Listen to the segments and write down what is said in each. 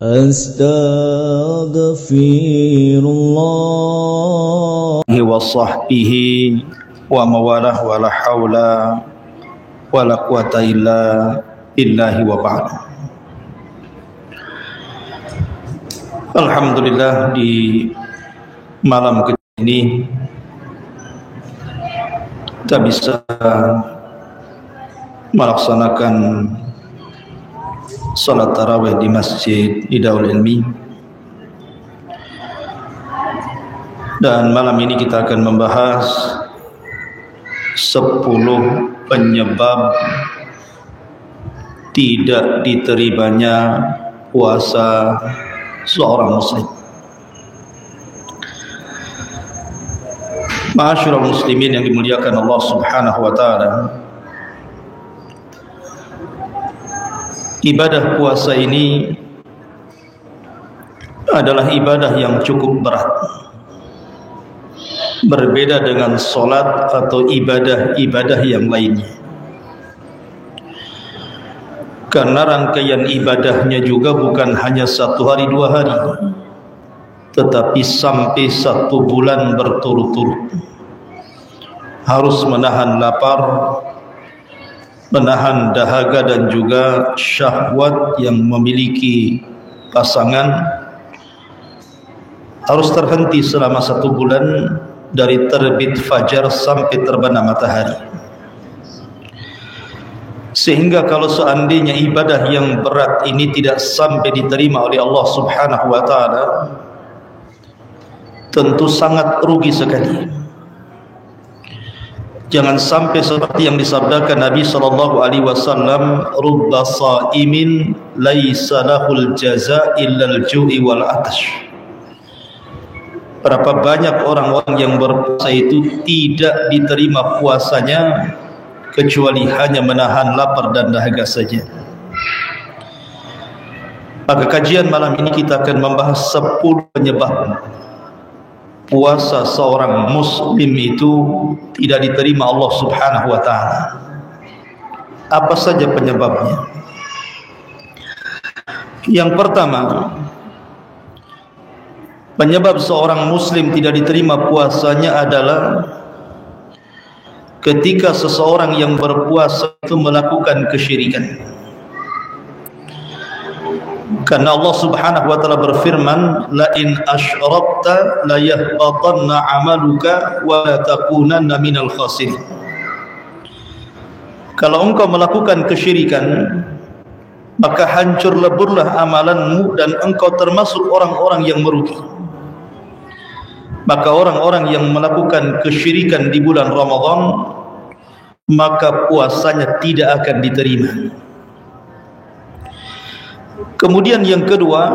Astaghfirullah wa sahbihi wa mawalah wa la hawla wa la quwata illa billahi wa ba'd. Alhamdulillah, di malam ini kita bisa melaksanakan salat tarawih di Masjid Nidaul Ilmi, dan malam ini kita akan membahas 10 penyebab tidak diterimanya puasa seorang muslim. Ma'asyiral muslimin yang dimuliakan Allah Subhanahu wa taala, ibadah puasa ini adalah ibadah yang cukup berat, berbeda dengan solat atau ibadah-ibadah yang lainnya, karena rangkaian ibadahnya juga bukan hanya 1 hari 2 hari, tetapi sampai 1 bulan berturut-turut. Harus menahan lapar, menahan dahaga dan juga syahwat yang memiliki pasangan, harus terhenti selama 1 bulan dari terbit fajar sampai terbenam matahari. Sehingga kalau seandainya ibadah yang berat ini tidak sampai diterima oleh Allah Subhanahu wa taala, tentu sangat rugi sekali. Jangan sampai seperti yang disabdakan Nabi SAW, rubba sa'imin laisa lahul jaza illal ju'i wal atash. Berapa banyak orang-orang yang berpuasa itu tidak diterima puasanya kecuali hanya menahan lapar dan dahaga saja. Maka kajian malam ini kita akan membahas 10 penyebab puasa seorang muslim itu tidak diterima Allah Subhanahu wa taala. Apa saja penyebabnya? Yang pertama, penyebab seorang muslim tidak diterima puasanya adalah ketika seseorang yang berpuasa itu melakukan kesyirikan. Karena Allah Subhanahu wa taala berfirman, la in asyrakta la yahbatanna 'amaluka wa la takunanna minal khasirin. Kalau engkau melakukan kesyirikan, maka hancur leburlah amalanmu dan engkau termasuk orang-orang yang merugi. Maka orang-orang yang melakukan kesyirikan di bulan Ramadan, maka puasanya tidak akan diterima. Kemudian yang kedua,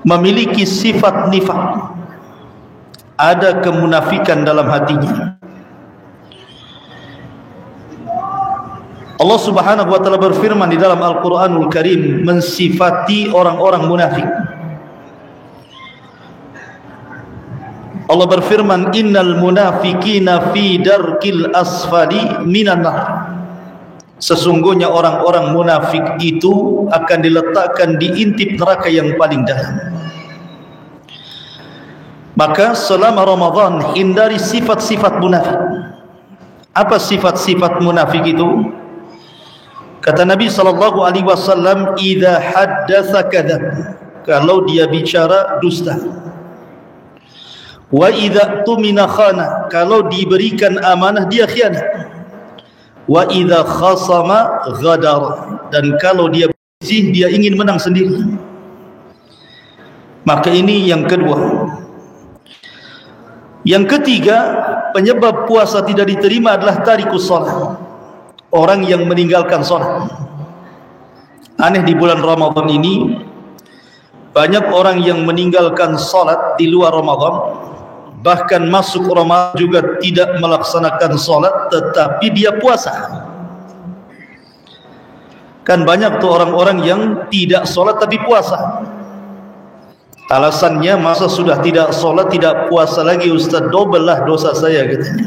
memiliki sifat nifaq, ada kemunafikan dalam hatinya. Allah Subhanahu wa taala berfirman di dalam Al-Qur'anul Karim mensifati orang-orang munafik. Allah berfirman, innal munafiqina fi darkil asfali minan nar. Sesungguhnya orang-orang munafik itu akan diletakkan di intip neraka yang paling dalam. Maka selama Ramadan hindari sifat-sifat munafik. Apa sifat-sifat munafik itu? Kata Nabi SAW, idza haddatsa kadzab. Kalau dia bicara dusta. Wa idza tumina khana. Kalau diberikan amanah dia khianat. Wa idza khasama ghadara, dan kalau dia bersih dia ingin menang sendiri. Maka ini yang kedua. Yang ketiga, penyebab puasa tidak diterima adalah tarikus shalah, orang yang meninggalkan salat. Aneh, di bulan Ramadan ini banyak orang yang meninggalkan salat di luar Ramadan. Bahkan masuk Ramadan juga tidak melaksanakan sholat, tetapi dia puasa. Kan banyak tuh orang-orang yang tidak sholat tapi puasa. Alasannya, masa sudah tidak sholat tidak puasa lagi Ustaz, double lah dosa saya katanya.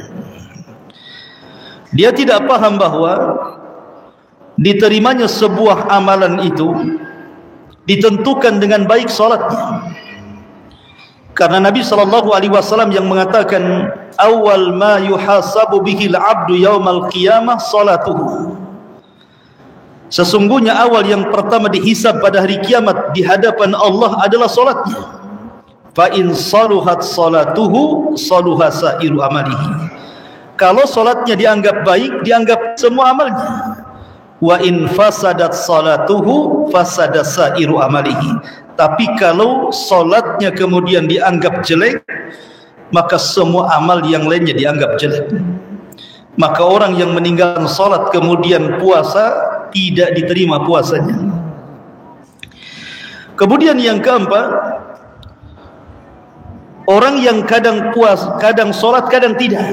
Dia tidak paham bahwa diterimanya sebuah amalan itu ditentukan dengan baik salatnya. Karena Nabi SAW yang mengatakan, awal ma yuhasabu bihil abdu yaumal qiyamah salatuhu. Sesungguhnya awal yang pertama dihisab pada hari kiamat di hadapan Allah adalah salatnya. Fa in saluhat salatuhu saluha sairu amalihi. Kalau salatnya dianggap baik, dianggap semua amalnya. Wa in fasadat salatuhu fasada sairu amalihi. Tapi kalau salatnya kemudian dianggap jelek, maka semua amal yang lainnya dianggap jelek. Maka orang yang meninggalkan salat kemudian puasa, tidak diterima puasanya. Kemudian yang keempat, orang yang kadang salat, kadang tidak.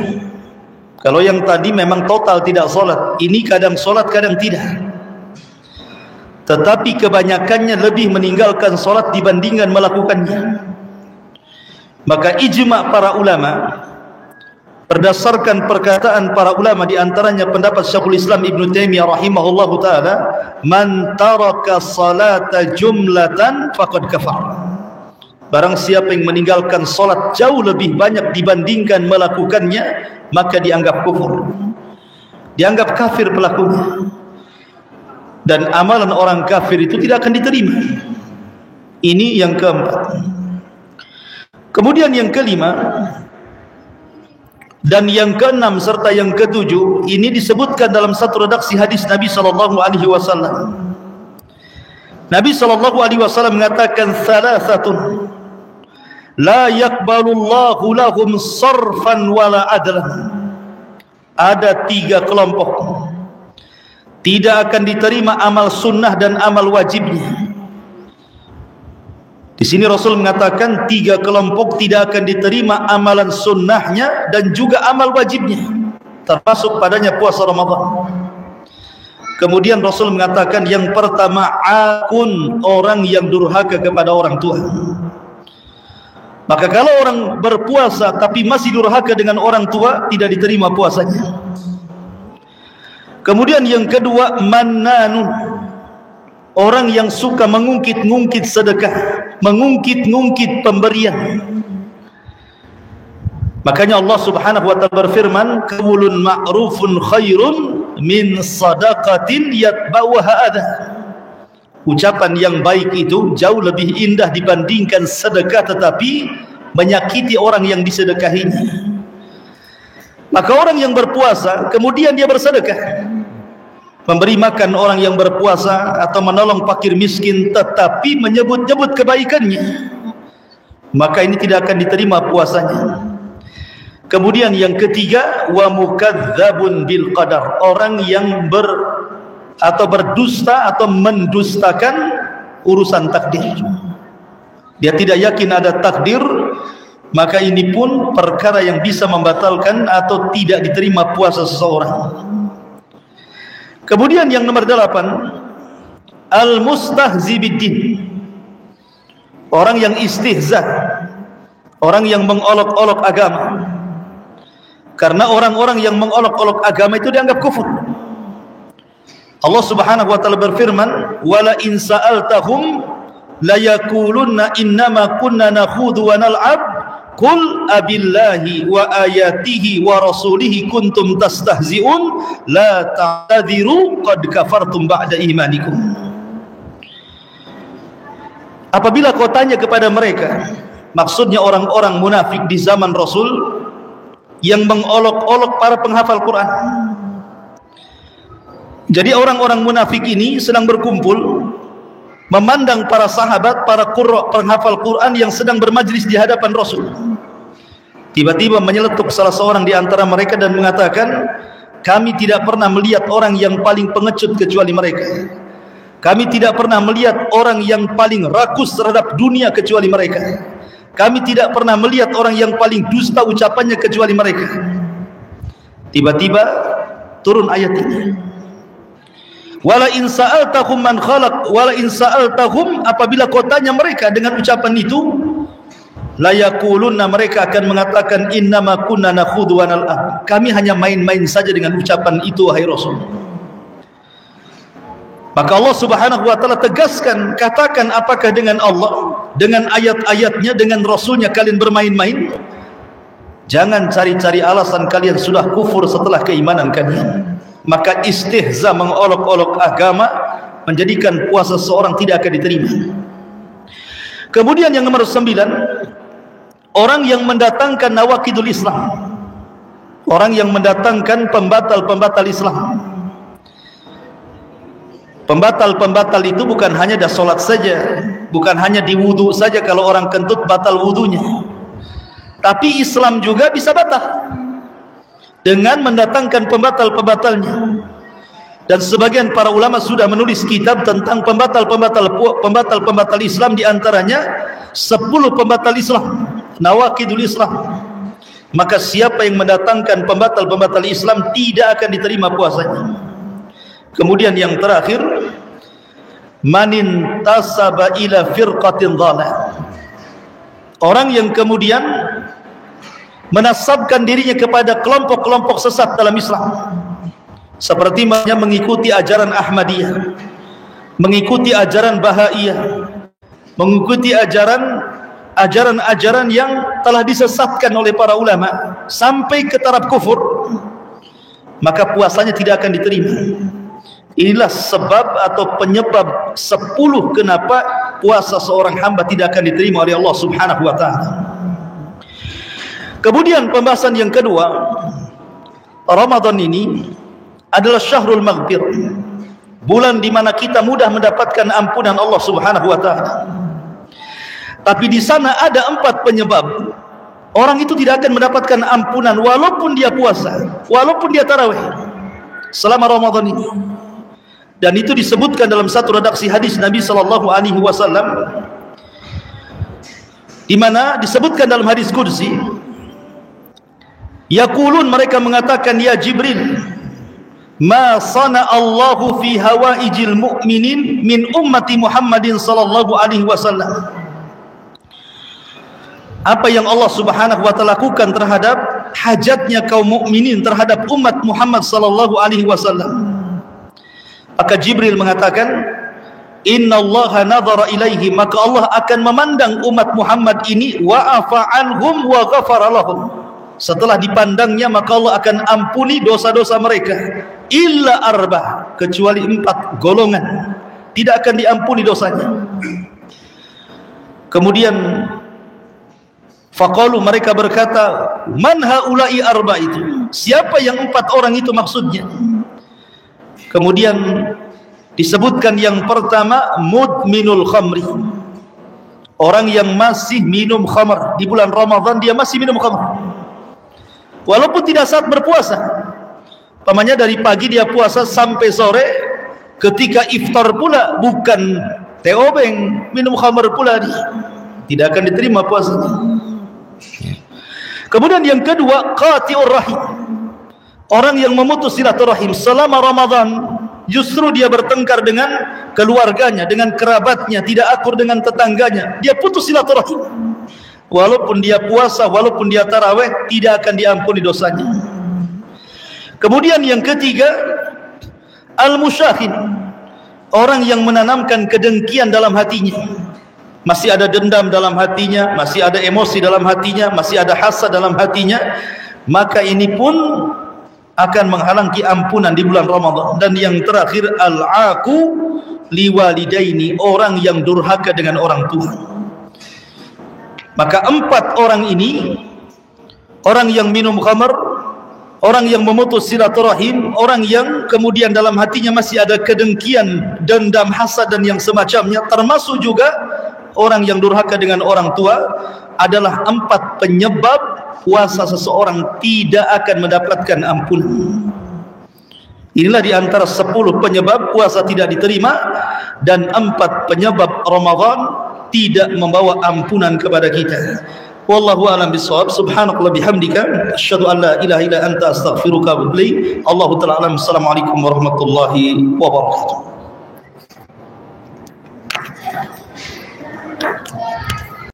Kalau yang tadi memang total tidak salat, ini kadang salat, kadang tidak. Tetapi kebanyakannya lebih meninggalkan salat dibandingkan melakukannya. Maka ijma' para ulama, berdasarkan perkataan para ulama, di antaranya pendapat Syekhul Islam Ibn Taimiyah rahimahullahu taala, man taraka salata jumlatan faqad kafar. Barang siapa yang meninggalkan salat jauh lebih banyak dibandingkan melakukannya, maka dianggap kufur, dianggap kafir pelakunya. Dan amalan orang kafir itu tidak akan diterima. Ini yang keempat. Kemudian yang kelima dan yang keenam serta yang ketujuh, ini disebutkan dalam satu redaksi hadis Nabi SAW. Nabi SAW mengatakan, thalathatun la yakbalullahu lahum sarfan wala adlan. Ada 3 kelompok tidak akan diterima amal sunnah dan amal wajibnya. Di sini Rasul mengatakan 3 kelompok tidak akan diterima amalan sunnahnya dan juga amal wajibnya, termasuk padanya puasa Ramadan. Kemudian Rasul mengatakan yang pertama, akun, orang yang durhaka kepada orang tua. Maka kalau orang berpuasa tapi masih durhaka dengan orang tua, tidak diterima puasanya. Kemudian yang kedua, mannanun, orang yang suka mengungkit-ngungkit sedekah, mengungkit-ngungkit pemberian. Makanya Allah Subhanahu wa taala berfirman, qaulun ma'rufun khairun min sadaqatin yatba'uha adha. Ucapan yang baik itu jauh lebih indah dibandingkan sedekah tetapi menyakiti orang yang disedekahinya. Maka orang yang berpuasa kemudian dia bersedekah, memberi makan orang yang berpuasa atau menolong fakir miskin, tetapi menyebut-nyebut kebaikannya, maka ini tidak akan diterima puasanya. Kemudian yang ketiga, wa mukadzabun bil qadar, orang yang berdusta atau mendustakan urusan takdir. Dia tidak yakin ada takdir, maka ini pun perkara yang bisa membatalkan atau tidak diterima puasa seseorang. Kemudian yang nomor 8, al-mustahzi biddin, orang yang istihza, orang yang mengolok-olok agama. Karena orang-orang yang mengolok-olok agama itu dianggap kufur. Allah Subhanahu wa taala berfirman, wala in sa'altahum la yaqulunna innama kunna nakhudhu wa nal'ab qul abillahi wa ayatihi wa rasulihi kuntum tastahzi'un la ta'tadiru qad kafartum ba'da imanikum. Apabila kau tanya kepada mereka, maksudnya orang-orang munafik di zaman Rasul yang mengolok-olok para penghafal Quran. Jadi orang-orang munafik ini sedang berkumpul memandang para sahabat, para qurra, penghafal Quran yang sedang bermajlis di hadapan Rasul. Tiba-tiba menyeletuk salah seorang di antara mereka dan mengatakan, kami tidak pernah melihat orang yang paling pengecut kecuali mereka. Kami tidak pernah melihat orang yang paling rakus terhadap dunia kecuali mereka. Kami tidak pernah melihat orang yang paling dusta ucapannya kecuali mereka. Tiba-tiba turun ayat ini. Wala in sa'altahum man khalaq, wala in sa'altahum, apabila kau tanya mereka dengan ucapan itu, la yaqulunna, mereka akan mengatakan innama kunna nakhudhu wa nal'ab, kami hanya main-main saja dengan ucapan itu wahai Rasul. Maka Allah Subhanahu wa taala tegaskan, katakan apakah dengan Allah, dengan ayat-ayatnya, dengan Rasulnya kalian bermain-main? Jangan cari-cari alasan kalian sudah kufur setelah keimanan kalian. Maka istihza, mengolok-olok agama, menjadikan puasa seorang tidak akan diterima. Kemudian yang nomor 9, orang yang mendatangkan nawaqidul Islam, orang yang mendatangkan pembatal-pembatal Islam. Pembatal-pembatal itu bukan hanya dah solat saja, bukan hanya di wudu saja kalau orang kentut batal wudunya, tapi Islam juga bisa batal dengan mendatangkan pembatal-pembatalnya. Dan sebagian para ulama sudah menulis kitab tentang pembatal-pembatal Islam, di antaranya 10 pembatal Islam, nawaqidul Islam. Maka siapa yang mendatangkan pembatal-pembatal Islam tidak akan diterima puasanya. Kemudian yang terakhir, manin tasaba ila firqatin dhalah, orang yang kemudian menasabkan dirinya kepada kelompok-kelompok sesat dalam Islam, seperti mengikuti ajaran Ahmadiyah, mengikuti ajaran Bahaiyah, mengikuti ajaran-ajaran yang telah disesatkan oleh para ulama sampai ke taraf kufur, maka puasanya tidak akan diterima. Inilah sebab atau penyebab 10 kenapa puasa seorang hamba tidak akan diterima oleh Allah Subhanahu wa taala. Kemudian pembahasan yang kedua, Ramadan ini adalah syahrul maghfir, bulan di mana kita mudah mendapatkan ampunan Allah Subhanahu wa taala. Tapi di sana ada 4 penyebab orang itu tidak akan mendapatkan ampunan walaupun dia puasa, walaupun dia tarawih selama Ramadan ini. Dan itu disebutkan dalam satu redaksi hadis Nabi sallallahu alaihi wasallam, di mana disebutkan dalam hadis qudsi, yaqulun, mereka mengatakan, ya Jibril, ma sana Allahu fi hawaijil mu'minin min ummati Muhammadin sallallahu alaihi wasallam. Apa yang Allah Subhanahu wa taala lakukan terhadap hajatnya kaum mukminin terhadap umat Muhammad sallallahu alaihi wasallam. Maka Jibril mengatakan, innallaha nadhara ilaihi, maka Allah akan memandang umat Muhammad ini, wa afa anhum wa ghafara lahum. Setelah dipandangnya, maka Allah akan ampuni dosa-dosa mereka, illa arba, kecuali 4 golongan tidak akan diampuni dosanya. Kemudian faqalu, mereka berkata, man haula'i arba, itu siapa yang 4 orang itu maksudnya? Kemudian disebutkan yang pertama, mudminul khamri, orang yang masih minum khamr. Di bulan Ramadan dia masih minum khamr walaupun tidak saat berpuasa. Pamannya dari pagi dia puasa sampai sore, ketika iftar pula bukan teobeng, minum khamr pula, dia tidak akan diterima puasanya. Kemudian yang kedua, qati'ur rahim, orang yang memutus silaturahim selama Ramadan. Justru dia bertengkar dengan keluarganya, dengan kerabatnya, tidak akur dengan tetangganya, dia putus silaturahim. Walaupun dia puasa, walaupun dia tarawih, tidak akan diampuni dosanya. Kemudian yang ketiga, al-musyahin, orang yang menanamkan kedengkian dalam hatinya, masih ada dendam dalam hatinya, masih ada emosi dalam hatinya, masih ada hasad dalam hatinya, maka ini pun akan menghalangi ampunan di bulan Ramadan. Dan yang terakhir, al-aqu liwalidaini, orang yang durhaka dengan orang tua. Maka 4 orang ini, orang yang minum khamr, orang yang memutus silaturahim, orang yang kemudian dalam hatinya masih ada kedengkian, dendam, hasad dan yang semacamnya, termasuk juga orang yang durhaka dengan orang tua, adalah 4 penyebab puasa seseorang tidak akan mendapatkan ampunan. Inilah di antara 10 penyebab puasa tidak diterima, dan 4 penyebab Ramadan tidak membawa ampunan kepada kita. Wallahu a'lam bishawab. Subhanakallah bihamdika, asyhadu an la ilaha illa anta, astaghfiruka wa atubu ilaik. Allahu ta'ala alam. Assalamualaikum warahmatullahi wabarakatuh.